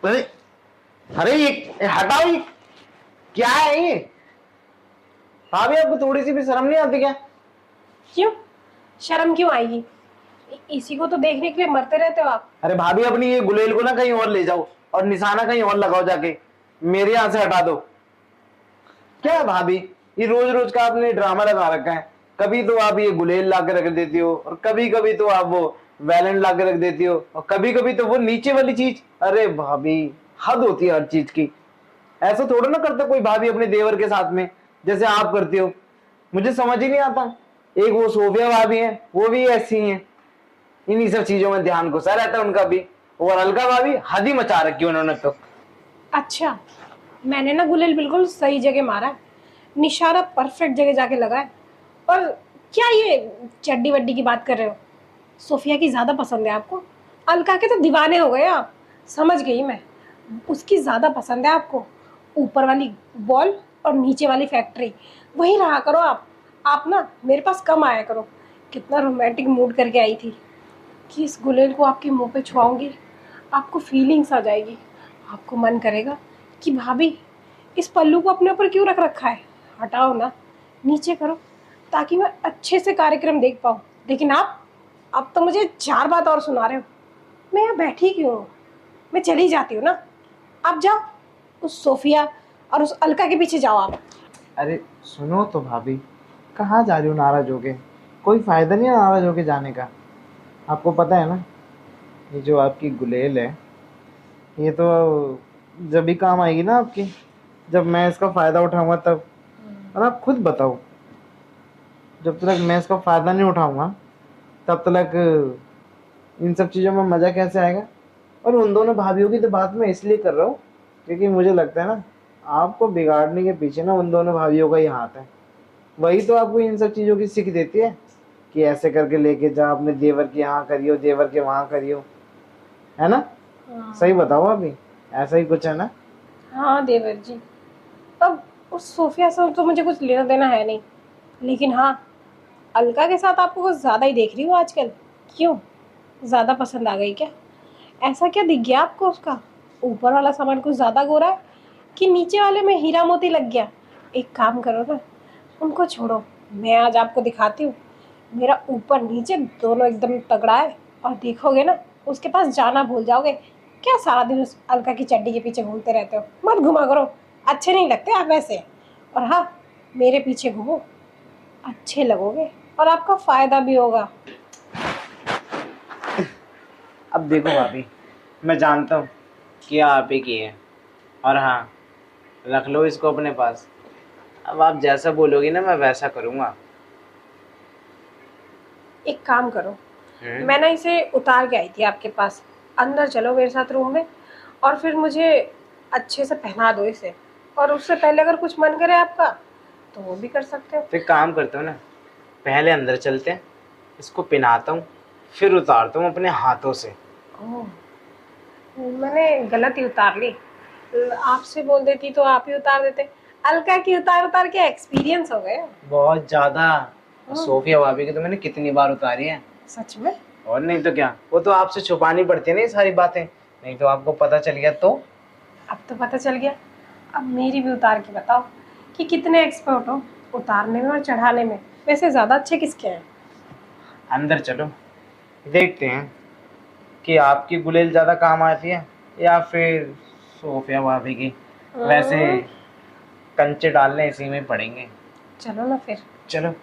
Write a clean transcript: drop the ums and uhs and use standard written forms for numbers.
अरे अरे ये हटाओ, ये क्या है ये? भाभी आपको थोड़ी सी भी शर्म नहीं आती क्या? क्यों? शर्म क्यों आएगी? इसी को तो देखने के लिए मरते रहते हो आप। अरे भाभी अपनी ये गुलेल को ना कहीं और ले जाओ और निशाना कहीं और लगाओ जाके, मेरे यहाँ से हटा दो। क्या है भाभी, ये रोज रोज का आपने ड्रामा लगा रखा है। कभी तो आप ये गुलेल ला के रख देती हो और कभी कभी तो आप वो वैलेंट ला के रख देती हो और कभी कभी तो वो नीचे वाली चीज। अरे भाभी, हद होती है हर चीज की। ऐसा थोड़ा ना करता कोई भाभी अपने देवर के साथ में जैसे आप करती हो। मुझे समझ ही नहीं आता। एक वो सोफिया भाभी है, वो भी ऐसी ही है, इन्हीं सब चीजों में ध्यान घुसा रहता है उनका भी। और अलका भाभी हद ही मचा रखी उन्होंने तो। अच्छा, मैंने ना गुलेल बिल्कुल सही जगह मारा है, निशाना परफेक्ट जगह जाके लगा है। और क्या ये चड्डी वड्डी की बात कर रहे हो? सोफिया की ज़्यादा पसंद है आपको? अलका के तो दीवाने हो गए आप। समझ गई मैं, उसकी ज़्यादा पसंद है आपको। ऊपर वाली बॉल और नीचे वाली फैक्ट्री, वहीं रहा करो आप। आप ना मेरे पास कम आया करो। कितना रोमांटिक मूड करके आई थी कि इस गुलेल को आपके मुंह पे छुआऊंगी, आपको फीलिंग्स आ जाएगी। आपको मन करेगा कि भाभी इस पल्लू को अपने ऊपर क्यों रख रखा है, हटाओ ना, नीचे करो, ताकि मैं अच्छे से कार्यक्रम देख पाऊँ। लेकिन आप तो मुझे 4 बात और सुना रहे हो। मैं यहाँ बैठी क्यों हूँ? मैं चली जाती हूँ ना। आप जाओ, उस सोफिया और उस अलका के पीछे जाओ आप। अरे सुनो तो भाभी, कहाँ जा रही हो नाराज होके? कोई फायदा नहीं है नाराज होके जाने का। आपको पता है ना, ये जो आपकी गुलेल है, ये तो जब भी काम आएगी ना आपकी, जब मैं इसका फायदा उठाऊंगा तब। और आप खुद बताओ, जब तक मैं इसका फायदा नहीं उठाऊंगा तब तक इन सब चीज़ों में मज़ा कैसे आएगा? और उन दोनों भाभीियों की तो बात मैं इसलिए कर रहा हूँ क्योंकि मुझे लगता है ना, आपको बिगाड़ने के पीछे ना उन दोनों भाभीियों का ही हाथ है। वही तो आपको इन सब चीज़ों की सीख देती है कि ऐसे करके लेके जा, अपने देवर के यहाँ करियो, देवर के वहाँ करियो, है ना? सही बताओ अभी, ऐसा ही कुछ है ना? हाँ देवर जी, अब उस सोफिया से तो मुझे कुछ लेना देना है नहीं। लेकिन हाँ, अलका के साथ आपको कुछ ज़्यादा ही देख रही हूँ आजकल। क्यों? ज़्यादा पसंद आ गई क्या? ऐसा क्या दिख गया आपको उसका? ऊपर वाला सामान कुछ ज़्यादा गोरा है कि नीचे वाले में हीरा मोती लग गया? एक काम करो ना, उनको छोड़ो, मैं आज आपको दिखाती हूँ। मेरा ऊपर नीचे दोनों एकदम तगड़ा है। और देखोगे ना, उसके पास जाना भूल जाओगे। क्या सारा दिन उस अलका की चड्डी के पीछे घूमते रहते हो? मत घुमा करो, अच्छे नहीं लगते आप वैसे। और हाँ, मेरे पीछे घूमो, अच्छे लगोगे और आपका फ़ायदा भी होगा। अब देखो भाभी, मैं जानता हूँ कि आप ही की है, और हाँ, रख लो इसको अपने पास। अब आप जैसा बोलोगी ना मैं वैसा करूँगा। एक काम करो, मैं ना इसे उतार के आई थी आपके पास। अंदर चलो मेरे साथ रूम में, और फिर मुझे अच्छे से पहना दो इसे। और उससे पहले अगर कुछ मन करे आपका तो वो भी कर सकते हो। तो एक काम करता हूँ ना, पहले अंदर चलते हैं, इसको पहनाता हूँ, फिर उतारता हूँ अपने हाथों से। ओह, मैंने गलत ही उतार ली। आपसे बोल देती तो आप ही उतार देते। अलका की उतार उतार के एक्सपीरियंस हो गए। बहुत ज्यादा। सोफिया भाभी की तो मैंने कितनी बार उतारी है। सच में? और नहीं तो क्या, वो तो आपसे छुपानी पड़ती है ना ये सारी बातें, नहीं तो आपको पता चल गया तो। अब तो पता चल गया। अब मेरी भी उतार के बताओ कि कितने एक्सपर्ट हो उतारने में और चढ़ाने में। वैसे ज़्यादा अच्छे किसके हैं? अंदर चलो, देखते हैं कि आपकी गुलेल ज्यादा काम आती है या फिर सोफिया भाभी की। वैसे कंचे डालने इसी में पड़ेंगे। चलो ना फिर। चलो।